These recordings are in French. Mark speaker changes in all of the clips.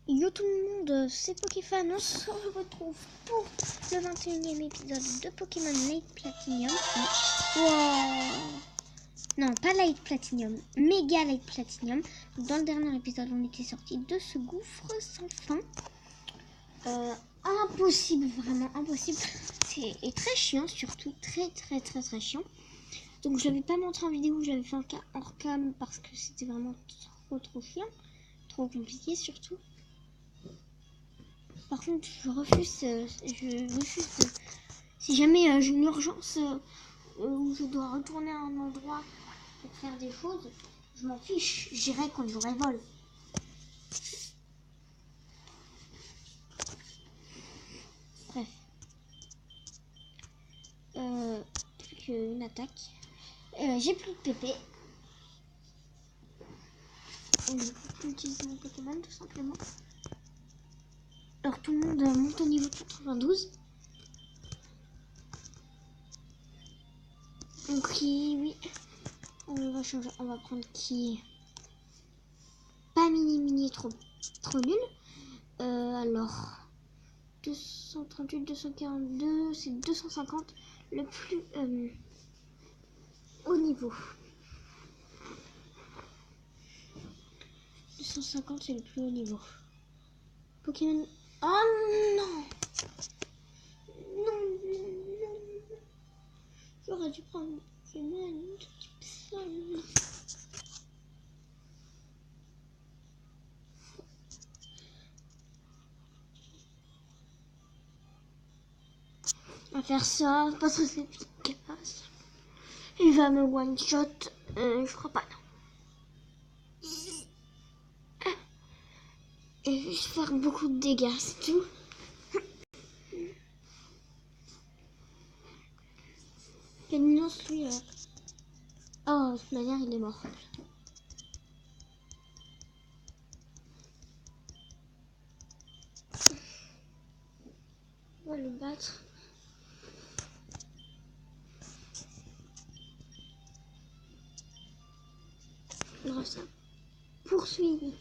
Speaker 1: Yo tout le monde, c'est Pokéfan, on se retrouve pour le 21e épisode de Pokémon Light Platinum. Wow. Non, pas Light Platinum, Mega Light Platinum. Dans le dernier épisode, on était sorti de ce gouffre sans fin. Impossible, vraiment impossible. C'est très chiant, surtout très chiant. Donc je l'avais pas montré en vidéo, j'avais fait un cas hors cam parce que c'était vraiment trop chiant, trop compliqué surtout. Par contre, je refuse si jamais j'ai une urgence où je dois retourner à un endroit pour faire des choses, je m'en fiche, j'irai quand j'aurai vol. Bref. Plus qu'une attaque. J'ai plus de PP. Je ne peux plus utiliser mon Pokémon tout simplement. Alors tout le monde monte au niveau 92. Donc oui, on va changer, on va prendre qui pas mini trop nul. Alors 238, 242, c'est 250 le plus haut niveau. 250 c'est le plus haut niveau. Pokémon. Oh non. J'aurais dû prendre Pokémon de type sol. On va faire ça parce que c'est efficace. Il va me one shot. Je crois pas, non. Et juste faire beaucoup de dégâts, c'est tout. Quel mignon celui-là. Oh, de toute manière, il est mort. On va le battre. Grâce à poursuivi.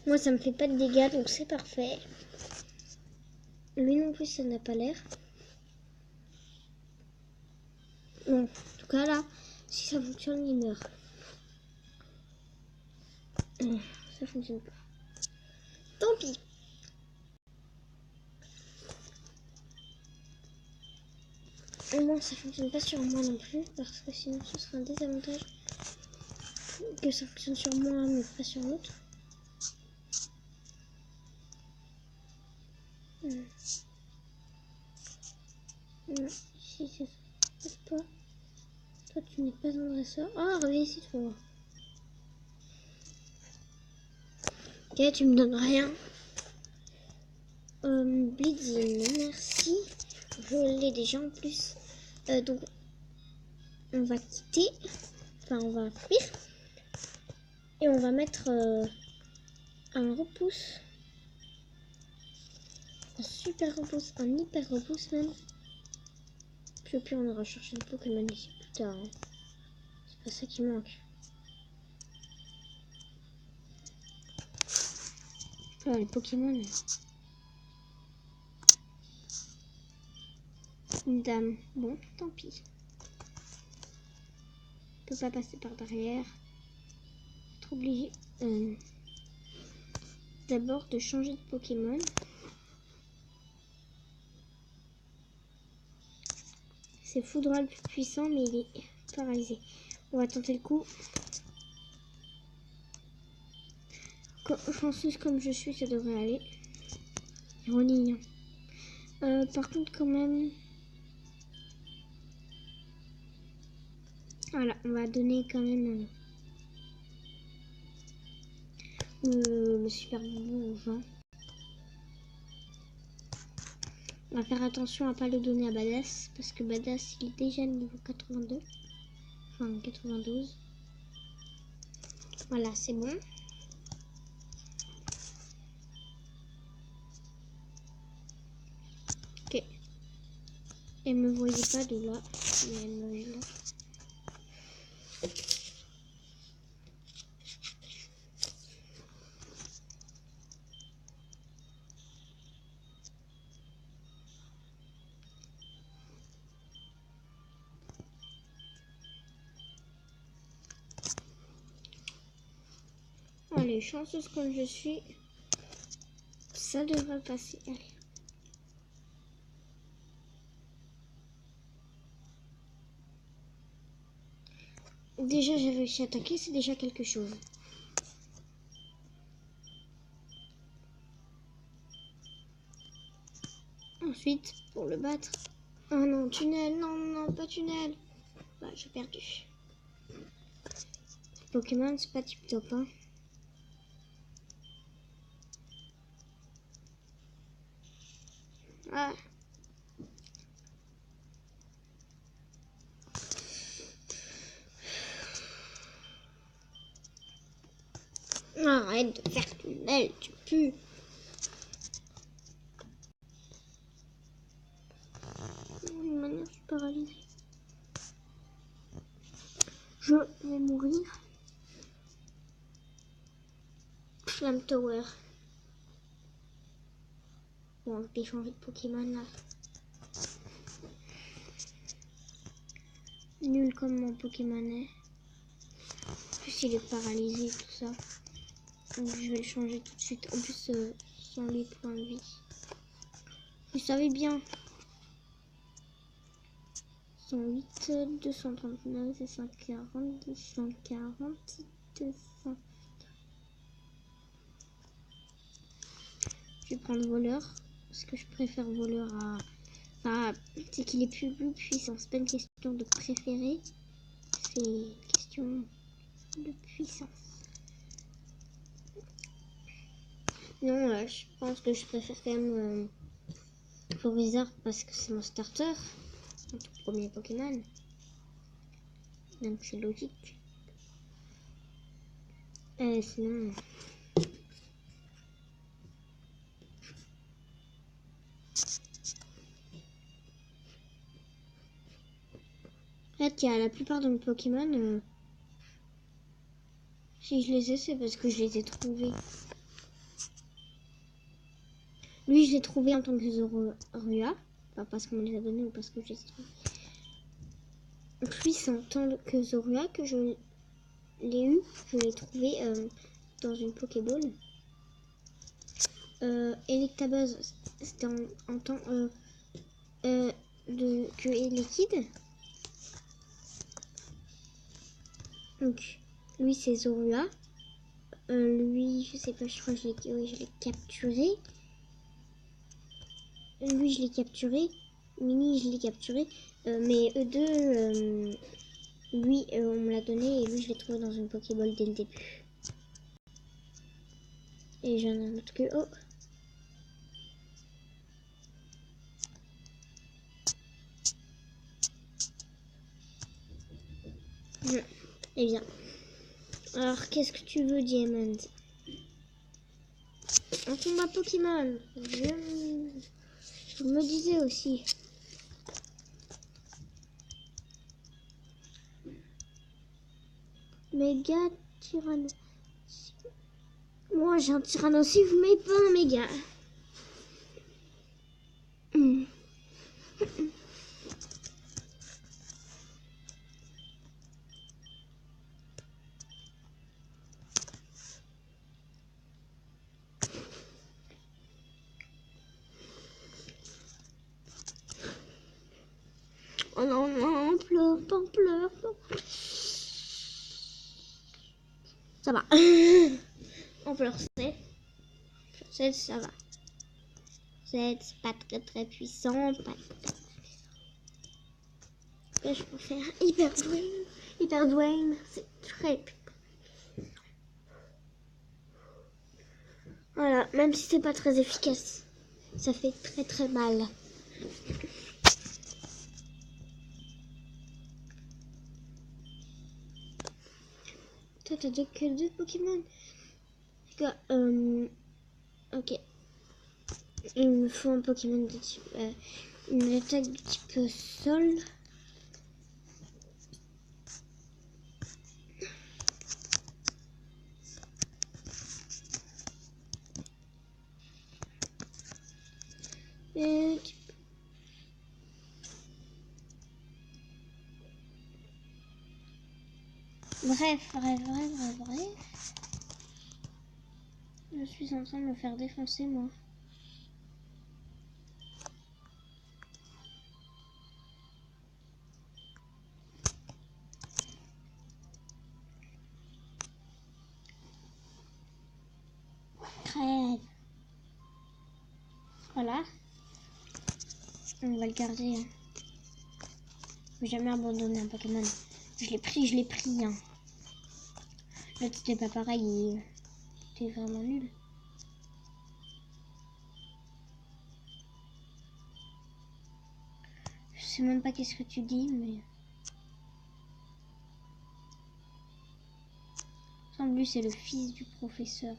Speaker 1: Moi, ça me fait pas de dégâts, donc c'est parfait. Lui non plus, ça n'a pas l'air. Bon, en tout cas là, si ça fonctionne, il meurt. Ça fonctionne pas. Tant pis. Au moins, ça fonctionne pas sur moi non plus, parce que sinon, ce sera un désavantage que ça fonctionne sur moi, mais pas sur l'autre. Non, si c'est toi. Toi, tu n'es pas un dresseur. Ah, reviens ici, toi. Ok, tu me donnes rien. Blitzy, merci. Je l'ai déjà en plus. Donc, on va quitter. Enfin, on va fuir. Et on va mettre un repousse. Un super repousse. Un hyper repousse même. Puis au pire, on ira chercher le Pokémon ici plus tard. Hein. C'est pas ça qui manque. Oh, les Pokémon. Une dame. Bon, tant pis. Je peux pas passer par derrière. Être obligé d'abord de changer de Pokémon. C'est Foudroie le plus puissant, mais il est paralysé. On va tenter le coup. Chanceuse comme je suis, ça devrait aller. Ironie. Par contre, quand même... Voilà, on va donner quand même le super bonbon au vent. On va faire attention à pas le donner à Badass parce que Badass il est déjà niveau 82. Enfin 92. Voilà, c'est bon. Ok. Elle me voyait pas de là, mais elle me voyait là. Allez, chanceuse comme je suis, ça devrait passer. Allez. Déjà, j'ai réussi à attaquer, c'est déjà quelque chose. Ensuite, pour le battre... Oh non, tunnel, non, non, pas tunnel. Bah, j'ai perdu. Pokémon, c'est pas tip top, hein. Ah. Arrête de faire tunnel, tu pues. Maintenant, je suis paralysée. Je vais mourir. Flamme Tower. Bon, je vais changer de Pokémon là. Nul comme mon Pokémon est. En plus, il est paralysé, tout ça. Donc, je vais le changer tout de suite. En plus, sans les points de vie. Vous savez bien. 108, 239, 240, 240, 200. Je vais prendre voleur. Parce que je préfère voleur à... Enfin, c'est qu'il est plus puissant. C'est pas une question de préférer. C'est une question de puissance. Non, je pense que je préfère quand même Florizard parce que c'est mon starter. Mon tout premier Pokémon. Donc c'est logique. Sinon... En fait, il y a la plupart de mes Pokémon... Si je les ai, c'est parce que je les ai trouvés. Lui, je l'ai trouvé en tant que Zorua. Pas parce qu'on me les a donnés ou parce que je les ai trouvés. Lui, c'est en tant que Zorua que je l'ai eu. Je l'ai trouvé dans une Pokéball. Electabuzz, c'était en tant que est liquide. Donc, lui, c'est Zorua. Lui, je sais pas, je crois que je l'ai capturé. Lui, je l'ai capturé. Mini, je l'ai capturé. Mais eux deux, lui, on me l'a donné et lui, je l'ai trouvé dans une Pokéball dès le début. Et j'en ai un autre que... Oh! Eh bien. Alors, qu'est-ce que tu veux, Diamond? On tombe à Pokémon. Je me disais aussi. Méga Tyranno. Moi, j'ai un Tyrannosif, mais pas un méga. Oh non, non, pleure, pas pleure. Ça va. On pleure 7. 7, ça va. 7, c'est pas très puissant. Pas très puissant. Et je peux faire Hyper Dwayne. Hyper Dwayne, c'est très puissant. Voilà, même si c'est pas très efficace, ça fait très mal. Toi, t'as déjà que 2 Pokémon. Ok. Il me faut un Pokémon de type... une attaque de type sol. Et... Bref. Je suis en train de me faire défoncer, moi. Crève. Voilà. On va le garder. Hein. Faut jamais abandonner un Pokémon. Je l'ai pris. Hein. L'autre c'était pas pareil. C'était vraiment nul. Je sais même pas qu'est-ce que tu dis, mais... Semble lui c'est le fils du professeur.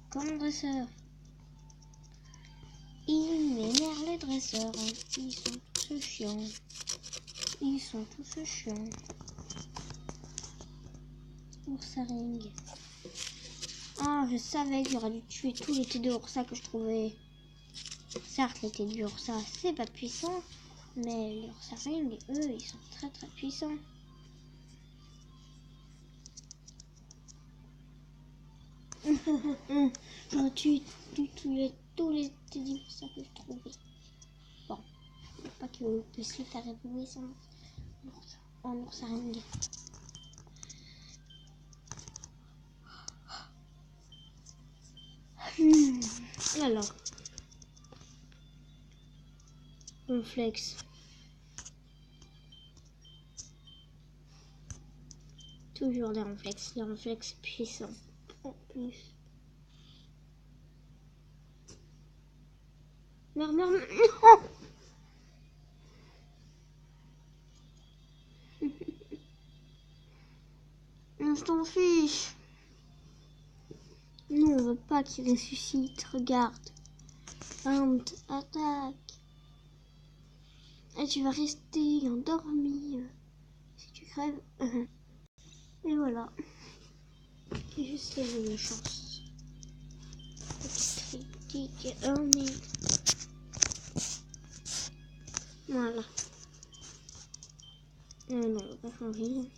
Speaker 1: Comme dresseur. Il m'énerve les dresseurs. Hein. Ils sont tous chiants. Oursaring. Ah, je savais que j'aurais dû tuer tous les T2 Ursa que je trouvais. Certes, les T2 Ursa, c'est pas puissant. Mais les Ursaring, eux, ils sont très très puissants. J'aurais tué tous les T2 Ursa que je trouvais. Bon, pas que puisse le faire évoluer en Ursaring. Alors, on flex. Toujours des réflexes puissants. En plus. Meurs. Non, je t'en fiche. Non, on veut pas qu'il ressuscite. Regarde. Attaque. Et tu vas rester endormi. Si tu crèves. Et voilà. J'ai juste les chances. Petit critique. Oh mais. Voilà. Non, on va pas changer.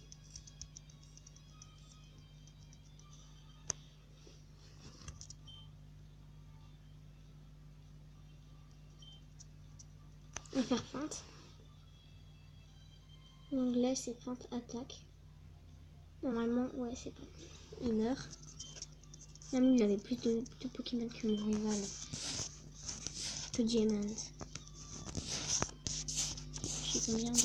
Speaker 1: On va faire feinte. L'anglais c'est feinte attaque. Normalement, ouais, c'est bon. Il meurt. Même il avait plus de Pokémon que mon rival. Que Diamond. J'ai combien de...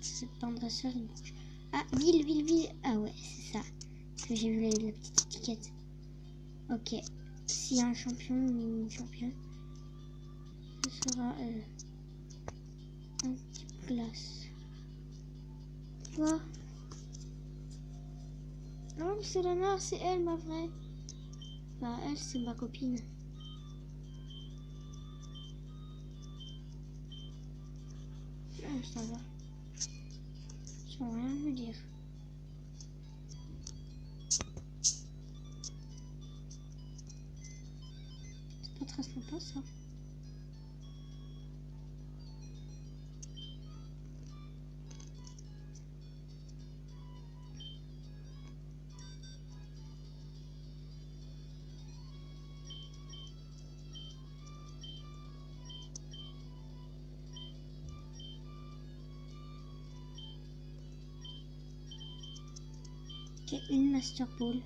Speaker 1: C'est pas un dresseur, il bouge. Ah, ville. Ah ouais, c'est ça. Parce que j'ai vu la petite étiquette. Ok. S'il y a un champion ou une championne, ce sera un type glace. Quoi? Non, c'est la noire, c'est elle, ma vraie. Bah, elle, c'est ma copine. Ah, ça va. Sans rien me dire. C'est pas très sympa, ça. Ok, une Master Ball.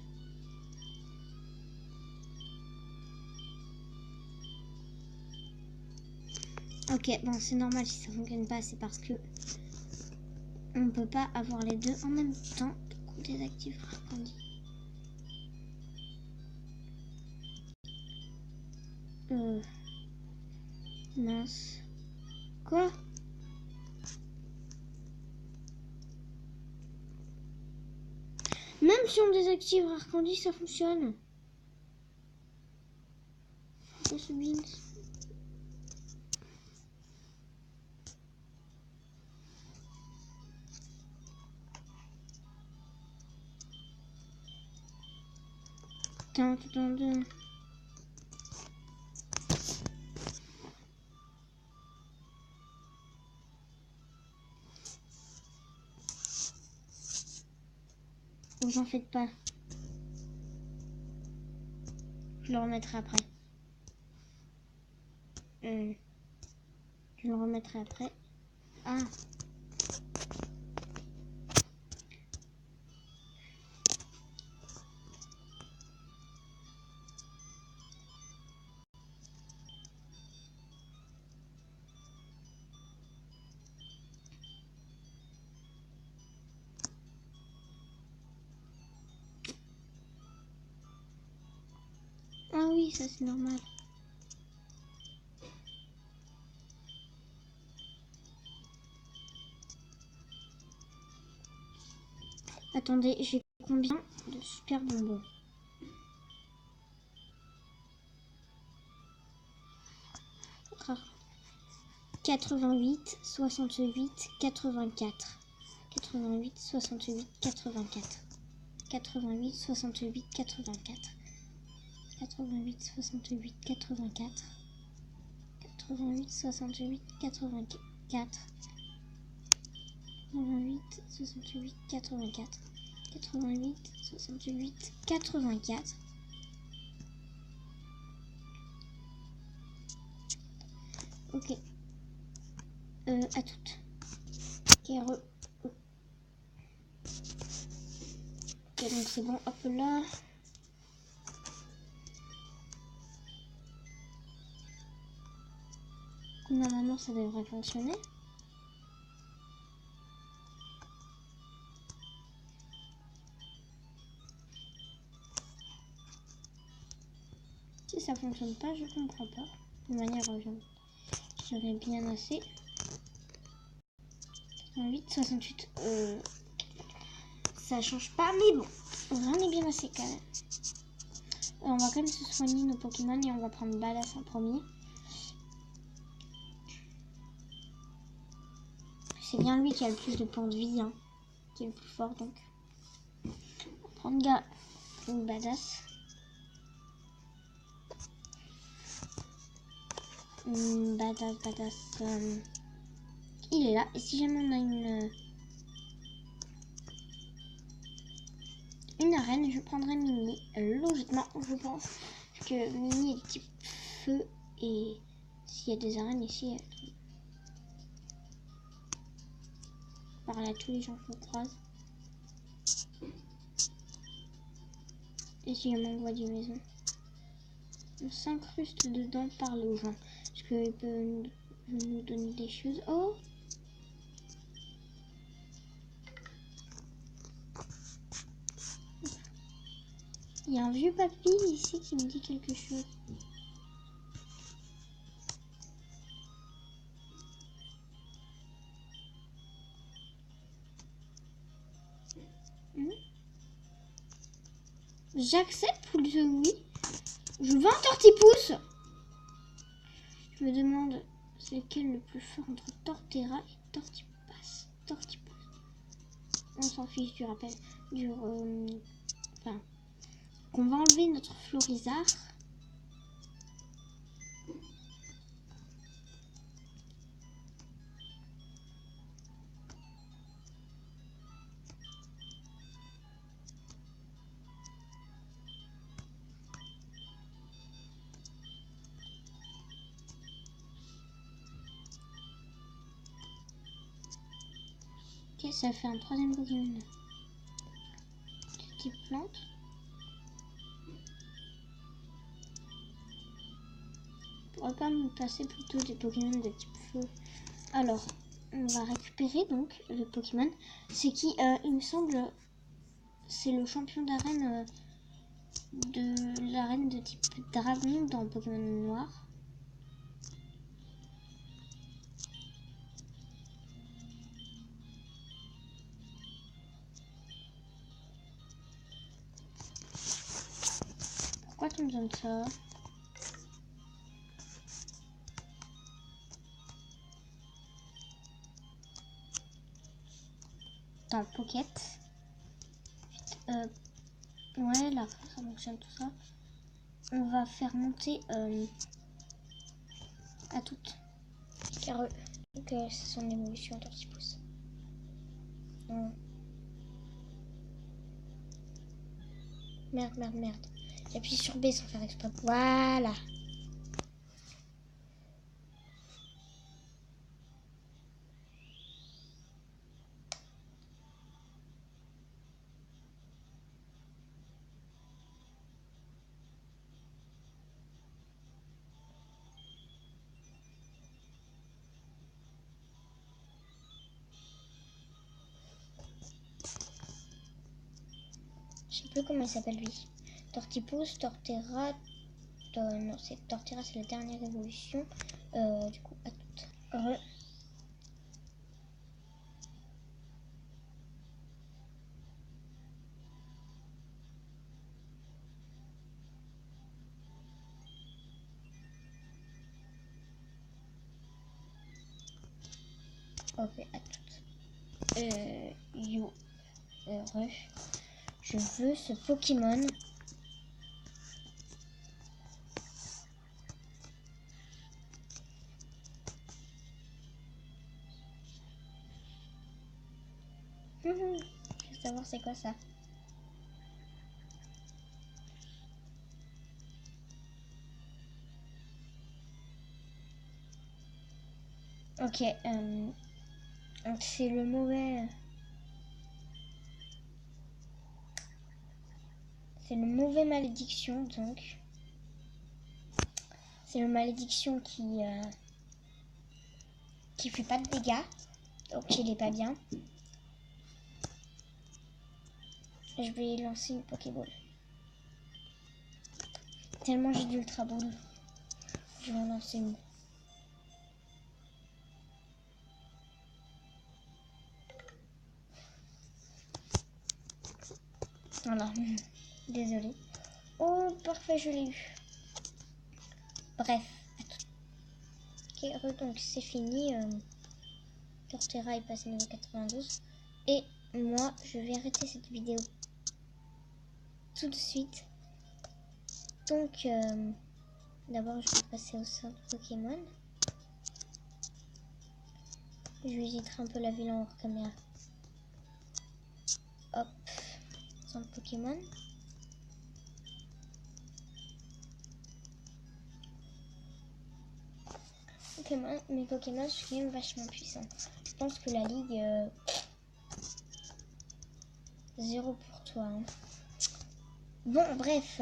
Speaker 1: Ok, bon, c'est normal si ça fonctionne pas, c'est parce que On peut pas avoir les deux en même temps. On désactive Arcandi. Mince. Quoi? Même si on désactive Arcandi, ça fonctionne. Pourquoi ce beans? Attends. Vous en faites pas. Je le remettrai après. Je le remettrai après. Ah. Ah oui, ça c'est normal. Attendez, j'ai combien de super bonbons? Ah. 88, 68, 84. 88, 68, 84. 88, 68, 84. 88, 68, 84. 88, 68, 84. 88, 68, 84. 88, 68, 84. Ok. À toutes. Ok, ok, donc c'est bon. Hop là. Normalement, ça devrait fonctionner. Si ça fonctionne pas, je comprends pas. De manière, j'aurais bien assez. 88, 68. Ça change pas, mais bon. On est bien assez quand même. On va quand même se soigner nos Pokémon et on va prendre Badass en premier. C'est bien lui qui a le plus de points de vie, hein, qui est le plus fort donc. On va prendre une Badass. Badass. Il est là. Et si jamais on a une arène, je prendrai Mini. Logiquement, je pense que Mini est type feu. Et s'il y a des arènes ici, par là, tous les gens qu'on croise. Et si jamais on voit des maisons, on s'incruste dedans, parle aux gens. Parce qu'ils peuvent nous donner des choses. Oh! Il y a un vieux papy ici qui me dit quelque chose. J'accepte ou je oui. Je veux un tortipousse. Je me demande c'est lequel le plus fort entre Torterra et Tortipass. Tortipousse. On s'en fiche du rappel. Enfin, qu'on va enlever notre Florizard. Ok, ça fait un troisième Pokémon. Type plante. Je pourrais pas me passer plutôt des Pokémon de type feu. Alors, on va récupérer donc le Pokémon. C'est qui, il me semble, c'est le champion d'arène de l'arène de type dragon dans Pokémon Noir. Pourquoi tu me donnes ça? Dans le Pocket. Ouais, là, ça fonctionne tout ça. On va faire monter à toutes. Car donc, c'est son évolution Tortipousse. Merde. J'appuie sur B sans faire exprès. Voilà. Je sais plus comment il s'appelle lui. Tortipousse, Torterra. Non, c'est Torterra, c'est la dernière évolution. Du coup, à toutes. Ok, à toutes. Je veux ce Pokémon. Je veux savoir c'est quoi ça. Ok, c'est le mauvais. C'est le mauvais malédiction donc. C'est le malédiction qui fait pas de dégâts. Donc il est pas bien. Je vais lancer une Pokéball. Tellement j'ai d'Ultra Ball. Je vais en lancer une. Voilà. Désolée. Oh, parfait, je l'ai eu. Bref. Ok, donc c'est fini. Torterra est passé niveau 92. Et moi, je vais arrêter cette vidéo tout de suite. Donc, d'abord, je vais passer au centre Pokémon. Je visiterai un peu la ville en hors caméra. Hop, centre Pokémon. Mes Pokémon sont quand même vachement puissants. Je pense que la ligue 0 pour toi. Hein. Bon, bref,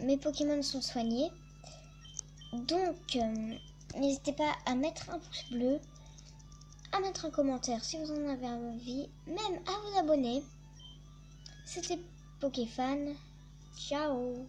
Speaker 1: mes Pokémon sont soignés. Donc, n'hésitez pas à mettre un pouce bleu, à mettre un commentaire si vous en avez envie, même à vous abonner. C'était Pokéfan. Ciao.